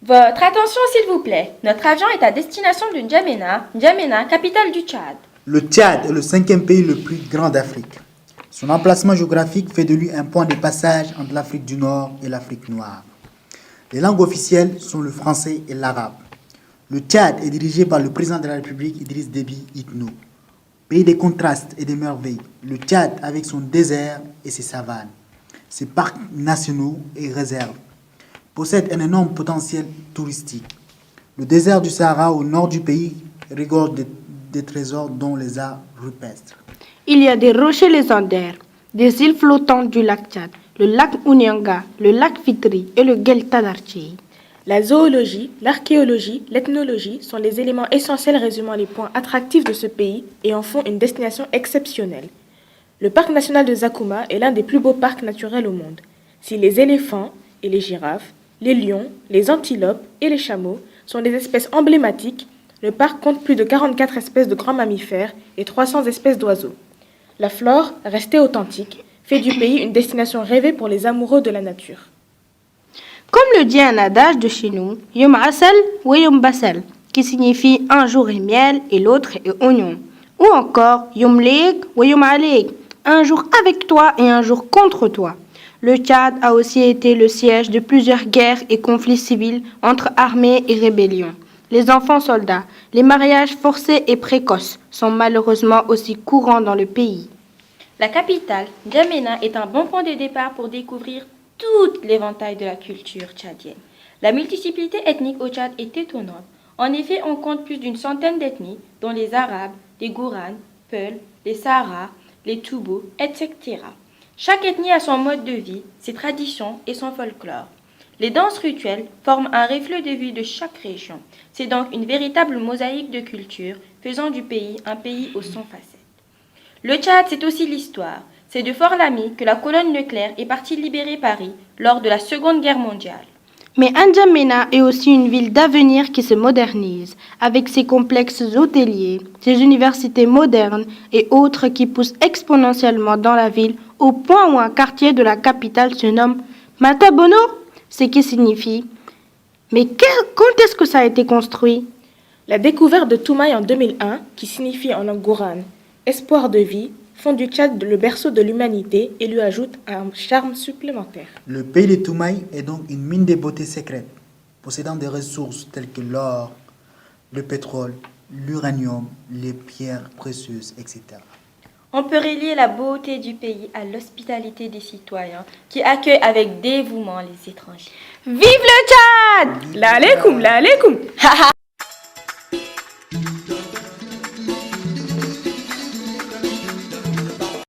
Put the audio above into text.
Votre attention s'il vous plaît. Notre avion est à destination de N'Djamena, N'Djamena, capitale du Tchad. Le Tchad est le cinquième pays le plus grand d'Afrique. Son emplacement géographique fait de lui un point de passage entre l'Afrique du Nord et l'Afrique noire. Les langues officielles sont le français et l'arabe. Le Tchad est dirigé par le président de la République Idriss Déby Itno. Pays des contrastes et des merveilles, le Tchad avec son désert et ses savanes, ses parcs nationaux et réserves, possède un énorme potentiel touristique. Le désert du Sahara au nord du pays regorge des trésors dont les arts rupestres. Il y a des rochers légendaires, des îles flottantes du lac Tchad, le lac Ounyanga, le lac Fitri et le Guelta d'Archei. La zoologie, l'archéologie, l'ethnologie sont les éléments essentiels résumant les points attractifs de ce pays et en font une destination exceptionnelle. Le parc national de Zakouma est l'un des plus beaux parcs naturels au monde. Si les éléphants et les girafes, les lions, les antilopes et les chameaux sont des espèces emblématiques, le parc compte plus de 44 espèces de grands mammifères et 300 espèces d'oiseaux. La flore, restée authentique, fait du pays une destination rêvée pour les amoureux de la nature. Comme le dit un adage de chez nous, Yom Asel ou Yom Basel, qui signifie un jour est miel et l'autre est oignon. Ou encore Yom Leg ou Yom Aleg, un jour avec toi et un jour contre toi. Le Tchad a aussi été le siège de plusieurs guerres et conflits civils entre armées et rébellions. Les enfants soldats, les mariages forcés et précoces sont malheureusement aussi courants dans le pays. La capitale, N'Djamena, est un bon point de départ pour découvrir toute l'éventail de la culture tchadienne. La multiplicité ethnique au Tchad est étonnante. En effet, on compte plus d'une centaine d'ethnies, dont les Arabes, les Gouranes, Peuls, les Sahara, les Toubou, etc. Chaque ethnie a son mode de vie, ses traditions et son folklore. Les danses rituelles forment un reflet de vie de chaque région. C'est donc une véritable mosaïque de culture, faisant du pays un pays aux 100 facettes. Le Tchad, c'est aussi l'histoire. C'est de Fort-Lamy que la colonne Leclerc est partie libérer Paris lors de la Seconde Guerre mondiale. Mais N'Djamena est aussi une ville d'avenir qui se modernise, avec ses complexes hôteliers, ses universités modernes et autres qui poussent exponentiellement dans la ville au point où un quartier de la capitale se nomme Matabono, ce qui signifie « Mais quand est-ce que ça a été construit ?» La découverte de Toumaï en 2001, qui signifie en langue gourane « espoir de vie », font du Tchad le berceau de l'humanité et lui ajoute un charme supplémentaire. Le pays de Toumaï est donc une mine de beauté secrète, possédant des ressources telles que l'or, le pétrole, l'uranium, les pierres précieuses, etc. On peut relier la beauté du pays à l'hospitalité des citoyens qui accueillent avec dévouement les étrangers. Vive le Tchad! La alaikum, la alaikum!